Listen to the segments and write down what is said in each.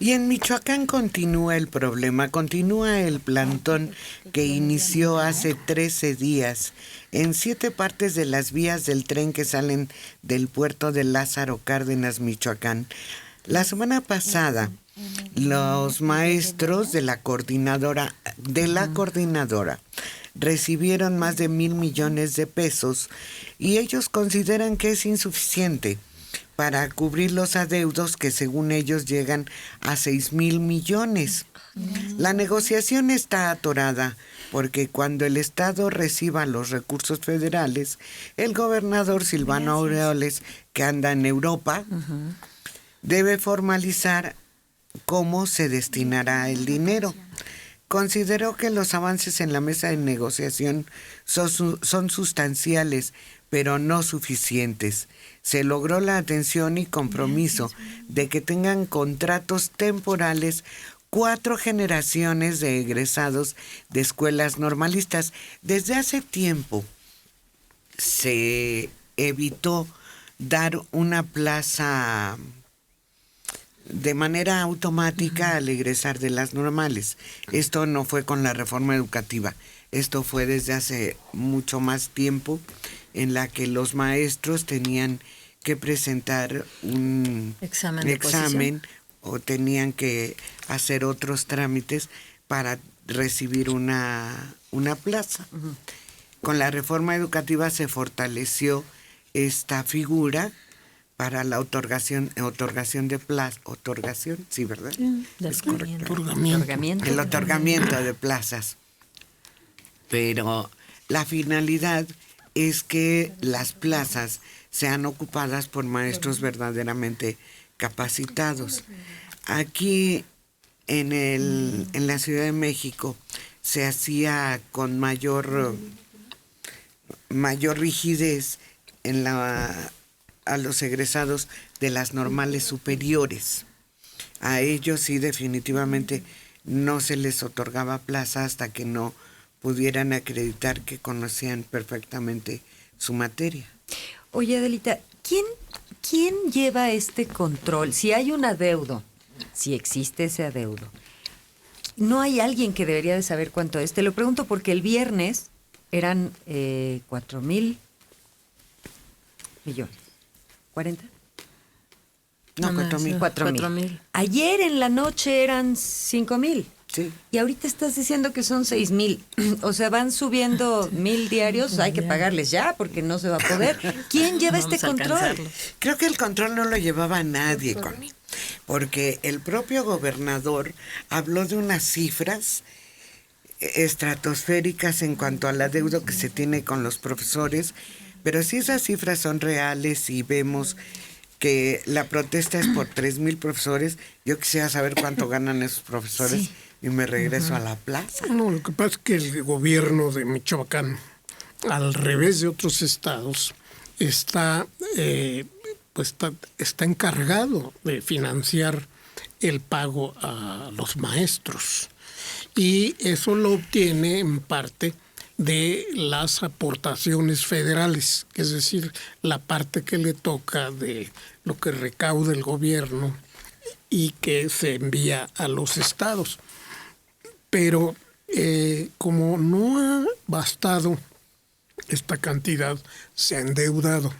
Y en Michoacán continúa el problema, continúa el plantón que inició hace 13 días en 7 partes de las vías del tren que salen del puerto de Lázaro Cárdenas, Michoacán. La semana pasada, los maestros de la coordinadora recibieron más de 1,000 millones de pesos y ellos consideran que es insuficiente para cubrir los adeudos que según ellos llegan a 6,000 millones. La negociación está atorada porque cuando el Estado reciba los recursos federales, el gobernador Silvano Aureoles, que anda en Europa, debe formalizar cómo se destinará el dinero. Consideró que los avances en la mesa de negociación son sustanciales, pero no suficientes. Se logró la atención y compromiso de que tengan contratos temporales 4 generaciones de egresados de escuelas normalistas. Desde hace tiempo se evitó dar una plaza de manera automática al egresar de las normales. Esto no fue con la reforma educativa, esto fue desde hace mucho más tiempo, en la que los maestros tenían que presentar un examen o tenían que hacer otros trámites para recibir una plaza. Con la reforma educativa se fortaleció esta figura para la otorgación de plazas. Sí, ¿verdad? Es correcto. El otorgamiento de plazas. Pero la finalidad es que las plazas sean ocupadas por maestros verdaderamente capacitados. Aquí en la Ciudad de México se hacía con mayor rigidez a los egresados de las normales superiores. A ellos sí definitivamente no se les otorgaba plaza hasta que no pudieran acreditar que conocían perfectamente su materia. Oye, Adelita, ¿quién lleva este control? Si hay un adeudo, si existe ese adeudo, ¿no hay alguien que debería de saber cuánto es? Te lo pregunto porque el viernes eran 4,000 millones. ¿40? No, 4,000. 4,000. Ayer en la noche eran 5,000. Sí. Y ahorita estás diciendo que son 6,000. O sea, van subiendo 1,000 diarios. Hay que pagarles ya porque no se va a poder. ¿Quién lleva este control? Creo que el control no lo llevaba nadie, Connie, porque el propio gobernador habló de unas cifras estratosféricas en cuanto al adeudo que se tiene con los profesores, pero si esas cifras son reales y vemos que la protesta es por 3,000 profesores, yo quisiera saber cuánto ganan esos profesores y me regreso a la plaza. No, lo que pasa es que el gobierno de Michoacán, al revés de otros estados, está encargado de financiar el pago a los maestros. Y eso lo obtiene en parte de las aportaciones federales, es decir, la parte que le toca de lo que recauda el gobierno y que se envía a los estados. Pero como no ha bastado esta cantidad, se ha endeudado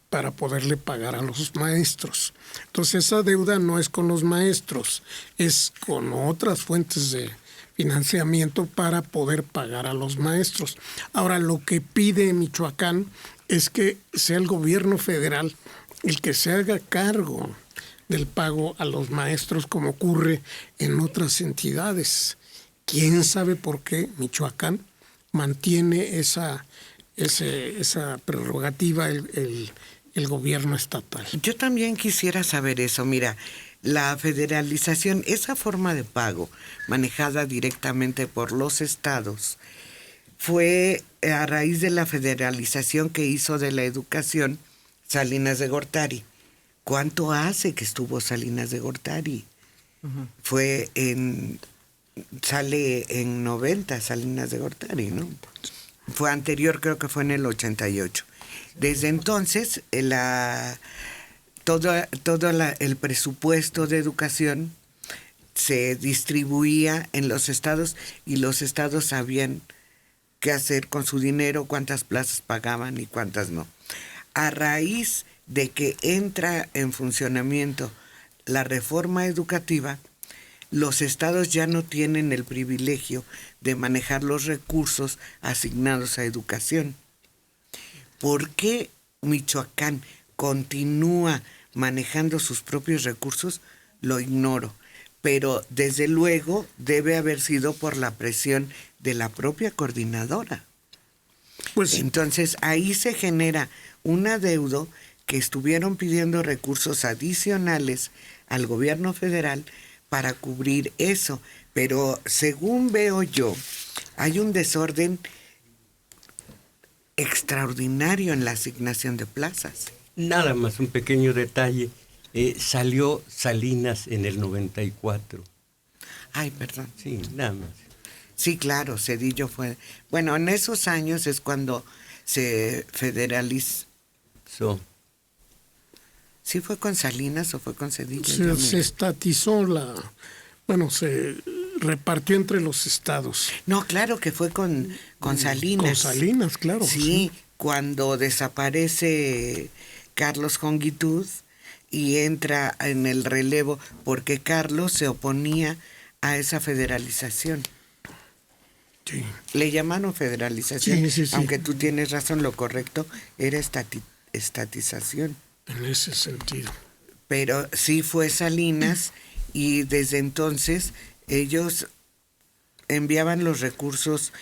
para poderle pagar a los maestros. Entonces esa deuda no es con los maestros, es con otras fuentes de financiamiento para poder pagar a los maestros. Ahora, lo que pide Michoacán es que sea el gobierno federal el que se haga cargo del pago a los maestros, como ocurre en otras entidades. ¿Quién sabe por qué Michoacán mantiene esa prerrogativa el gobierno estatal? Yo también quisiera saber eso. Mira, la federalización, esa forma de pago manejada directamente por los estados, fue a raíz de la federalización que hizo de la educación Salinas de Gortari. ¿Cuánto hace que estuvo Salinas de Gortari? Sale en 90 Salinas de Gortari, ¿no? Fue anterior, creo que fue en el 88. Desde entonces, todo el presupuesto de educación se distribuía en los estados y los estados sabían qué hacer con su dinero, cuántas plazas pagaban y cuántas no. A raíz de que entra en funcionamiento la reforma educativa, los estados ya no tienen el privilegio de manejar los recursos asignados a educación. ¿Por qué Michoacán continúa manejando sus propios recursos? Lo ignoro, pero desde luego debe haber sido por la presión de la propia coordinadora. Pues entonces ahí se genera un adeudo que estuvieron pidiendo recursos adicionales al gobierno federal para cubrir eso, pero según veo yo, hay un desorden extraordinario en la asignación de plazas. Nada más un pequeño detalle. Salió Salinas en el 94. Ay, perdón. Sí, nada más. Sí, claro, Zedillo fue... Bueno, en esos años es cuando se federalizó. ¿Sí fue con Salinas o fue con Zedillo? Se estatizó se repartió entre los estados. No, claro que fue con Salinas. Con Salinas, claro. Sí, cuando desaparece Carlos Jongitud y entra en el relevo porque Carlos se oponía a esa federalización. Sí. Le llamaron federalización, sí. Aunque tú tienes razón, lo correcto era estatización. En ese sentido. Pero sí fue Salinas y desde entonces ellos enviaban los recursos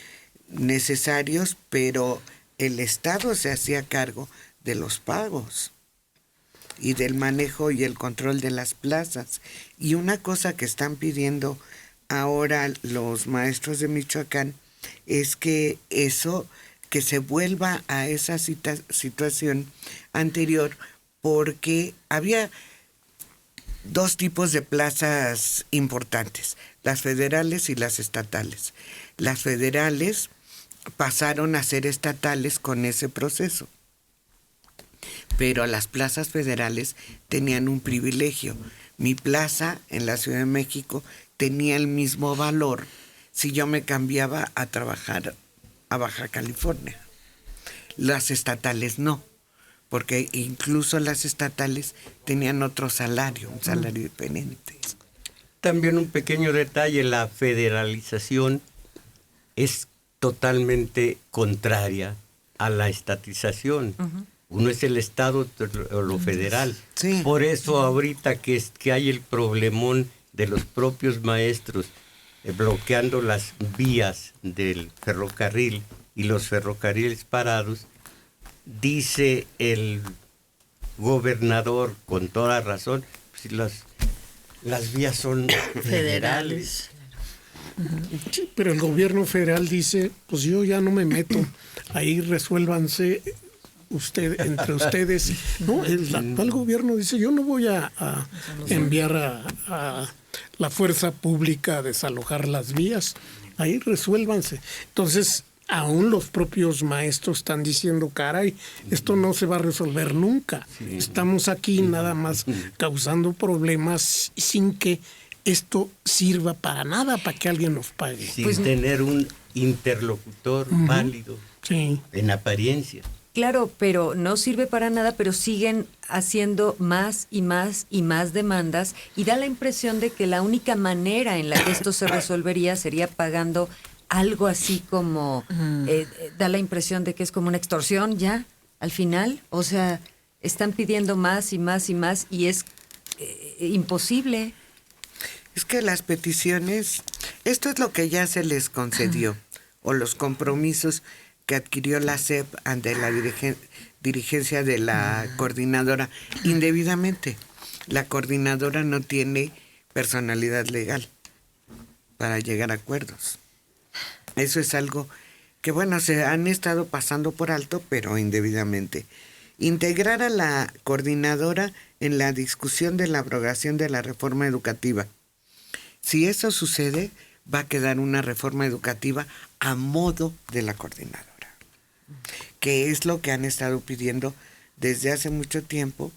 necesarios, pero el Estado se hacía cargo de los pagos y del manejo y el control de las plazas. Y una cosa que están pidiendo ahora los maestros de Michoacán es que se vuelva a esa situación anterior, porque había dos tipos de plazas importantes, las federales y las estatales. Las federales pasaron a ser estatales con ese proceso, pero las plazas federales tenían un privilegio. Mi plaza en la Ciudad de México tenía el mismo valor si yo me cambiaba a trabajar a Baja California. Las estatales no, porque incluso las estatales tenían otro salario, un salario diferente. También un pequeño detalle, la federalización es totalmente contraria a la estatización. Uno es el Estado o lo federal. Sí. Por eso ahorita que hay el problemón de los propios maestros bloqueando las vías del ferrocarril y los ferrocarriles parados, dice el gobernador con toda razón, pues las vías son federales. Sí, pero el gobierno federal dice, pues yo ya no me meto, ahí resuélvanse entre ustedes. No, el actual gobierno dice, yo no voy a enviar a la fuerza pública a desalojar las vías, ahí resuélvanse. Entonces, aún los propios maestros están diciendo, caray, esto no se va a resolver nunca. Sí. Estamos aquí nada más causando problemas sin que esto sirva para nada, para que alguien nos pague. Sin tener un interlocutor válido, en apariencia. Claro, pero no sirve para nada, pero siguen haciendo más y más y más demandas y da la impresión de que la única manera en la que esto se resolvería sería pagando algo así como, da la impresión de que es como una extorsión ya, al final. O sea, están pidiendo más y más y más y es imposible. Es que las peticiones, esto es lo que ya se les concedió, o los compromisos que adquirió la SEP ante la dirigencia de la coordinadora indebidamente. La coordinadora no tiene personalidad legal para llegar a acuerdos. Eso es algo que, bueno, se han estado pasando por alto, pero indebidamente. Integrar a la coordinadora en la discusión de la abrogación de la reforma educativa. Si eso sucede, va a quedar una reforma educativa a modo de la coordinadora, que es lo que han estado pidiendo desde hace mucho tiempo,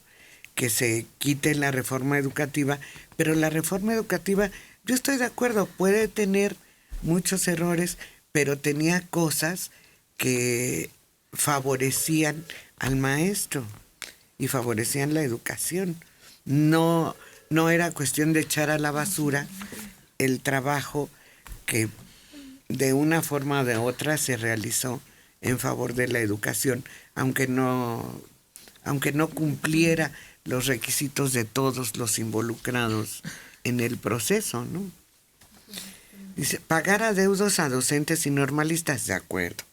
que se quite la reforma educativa, pero la reforma educativa Yo estoy de acuerdo, puede tener muchos errores, pero tenía cosas que favorecían al maestro y favorecían la educación. No era cuestión de echar a la basura el trabajo que de una forma o de otra se realizó en favor de la educación, aunque no cumpliera los requisitos de todos los involucrados en el proceso, ¿no? Dice, pagar adeudos a docentes y normalistas, de acuerdo.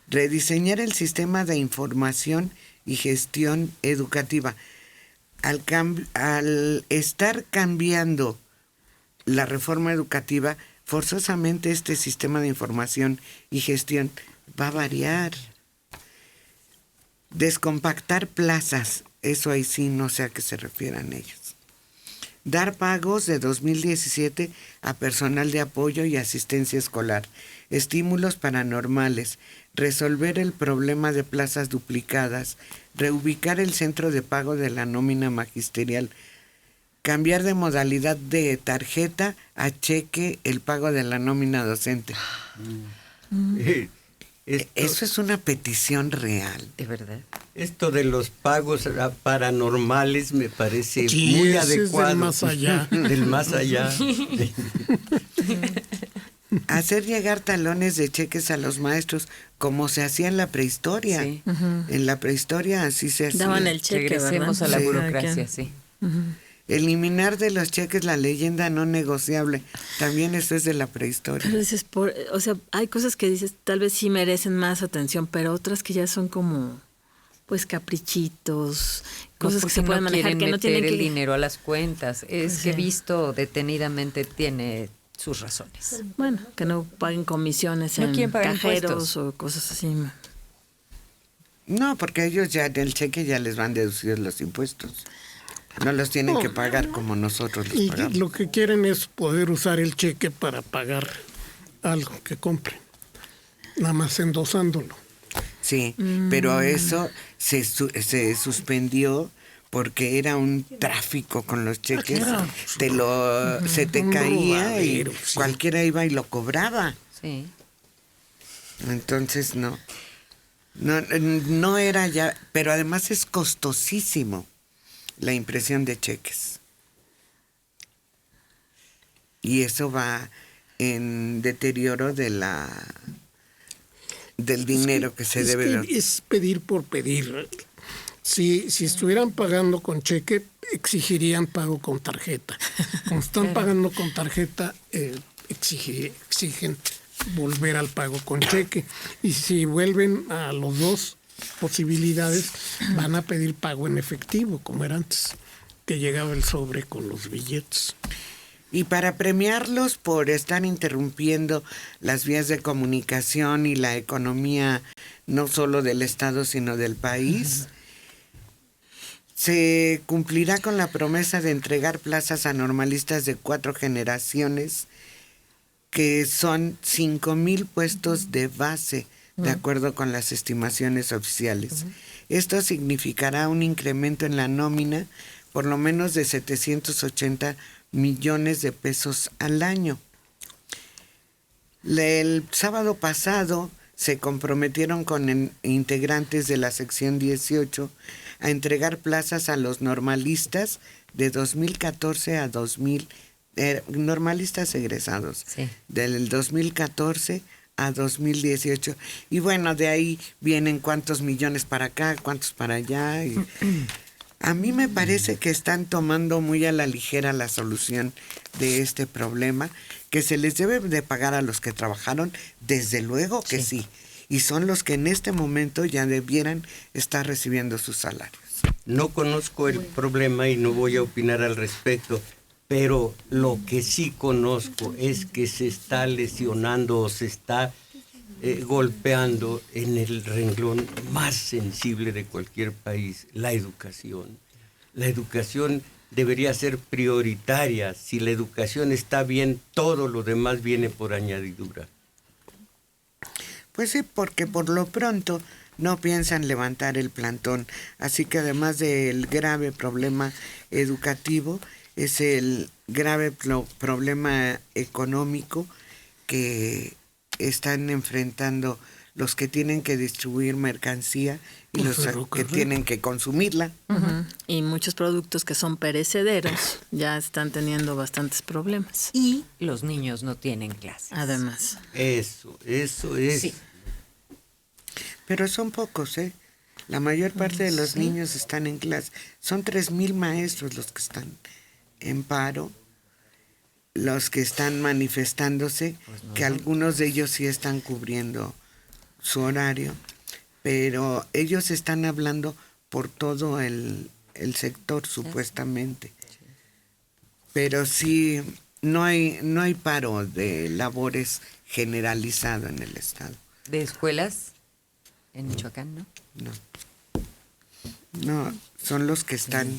Rediseñar el sistema de información y gestión educativa. Al estar cambiando la reforma educativa, forzosamente este sistema de información y gestión va a variar. Descompactar plazas, eso ahí sí no sé a qué se refieran ellos. Dar pagos de 2017 a personal de apoyo y asistencia escolar. Estímulos paranormales. Resolver el problema de plazas duplicadas. Reubicar el centro de pago de la nómina magisterial. Cambiar de modalidad de tarjeta a cheque el pago de la nómina docente. Eso es una petición real. ¿De verdad? Esto de los pagos paranormales me parece Sí, muy ese adecuado. Es del más allá. Del más allá. Hacer llegar talones de cheques a los maestros, como se hacía en la prehistoria. Sí. En la prehistoria así se hacía. Daban el cheque, Regresemos ¿verdad? a la Sí. burocracia, sí. Eliminar de los cheques la leyenda no negociable. También eso es de la prehistoria. Pero dices, o sea, hay cosas que dices, tal vez sí merecen más atención, pero otras que ya son como, pues, caprichitos, cosas que se pueden manejar, que no tienen meter que... el dinero a las cuentas. Es Sí. que visto detenidamente tiene sus razones. Bueno, que no paguen comisiones No en quieren pagar cajeros impuestos. o cosas así. No, porque ellos ya en el cheque ya les van deducidos los impuestos. No los tienen que pagar como nosotros los Y pagamos. lo que quieren es poder usar el cheque para pagar algo que compren, nada más endosándolo. Sí, pero eso se suspendió porque era un tráfico con los cheques. Claro. Se te Un caía y robadero, sí. cualquiera iba y lo cobraba. Sí. Entonces no era ya, pero además es costosísimo la impresión de cheques. Y eso va en deterioro del dinero que se debe. Es pedir por pedir. Si estuvieran pagando con cheque, exigirían pago con tarjeta. Como están pagando con tarjeta, exigen volver al pago con cheque. Y si vuelven a las dos posibilidades, van a pedir pago en efectivo, como era antes, que llegaba el sobre con los billetes. Y para premiarlos por estar interrumpiendo las vías de comunicación y la economía, no solo del Estado, sino del país, se cumplirá con la promesa de entregar plazas a normalistas de 4 generaciones, que son 5,000 puestos de base, de acuerdo con las estimaciones oficiales. Esto significará un incremento en la nómina por lo menos de 780 millones de pesos al año. El sábado pasado se comprometieron con integrantes de la sección 18 a entregar plazas a los normalistas de 2014 a 2000, normalistas egresados, Sí. del 2014 a 2018. Y bueno, de ahí vienen cuántos millones para acá, cuántos para allá. Y a mí me parece que están tomando muy a la ligera la solución de este problema, que se les debe de pagar a los que trabajaron, desde luego que sí. Y son los que en este momento ya debieran estar recibiendo sus salarios. No conozco el problema y no voy a opinar al respecto, pero lo que sí conozco es que se está lesionando o se está golpeando en el renglón más sensible de cualquier país, la educación. La educación debería ser prioritaria. Si la educación está bien, todo lo demás viene por añadidura. Pues sí, porque por lo pronto no piensan levantar el plantón. Así que además del grave problema educativo, es el grave problema económico que están enfrentando los que tienen que distribuir mercancía y los que tienen que consumirla. Uh-huh. Y muchos productos que son perecederos ya están teniendo bastantes problemas. Y los niños no tienen clases. Además. Eso es. Sí. Pero son pocos, ¿eh? La mayor parte de los niños están en clase. Son 3,000 maestros los que están en paro, los que están manifestándose, que algunos de ellos sí están cubriendo su horario, pero ellos están hablando por todo el sector, supuestamente. Pero sí, no hay paro de labores generalizado en el estado. ¿De escuelas en Michoacán, no? No, son los que están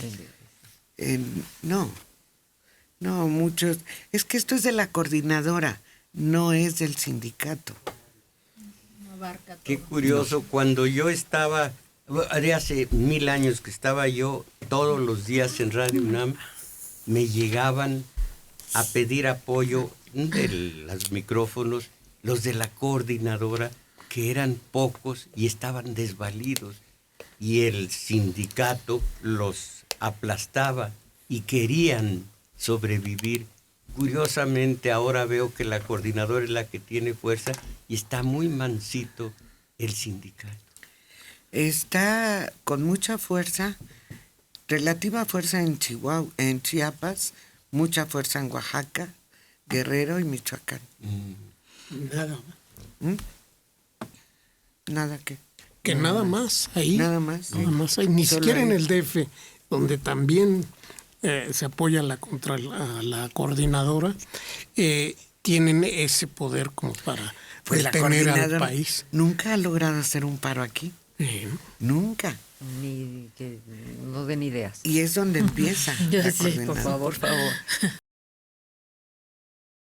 no, muchos. Es que esto es de la coordinadora, no es del sindicato. Qué curioso, cuando yo estaba, de hace 1000 años que estaba yo todos los días en Radio UNAM, me llegaban a pedir apoyo de los micrófonos, los de la coordinadora, que eran pocos y estaban desvalidos, y el sindicato los aplastaba y querían sobrevivir. Curiosamente ahora veo que la coordinadora es la que tiene fuerza y está muy mansito el sindicato. Está con mucha fuerza, relativa fuerza en Chihuahua, en Chiapas, mucha fuerza en Oaxaca, Guerrero y Michoacán. Nada. Nada que. Que nada más ahí. Nada más. Sí. Nada más ahí. Ni Solo siquiera ahí. en el DF, donde también se apoya contra la coordinadora, tienen ese poder como para Pues la detener al coordinadora país. nunca ha logrado hacer un paro aquí. Nunca. Ni que no den ideas. Y es donde empieza. la Sí, por coordinadora. favor.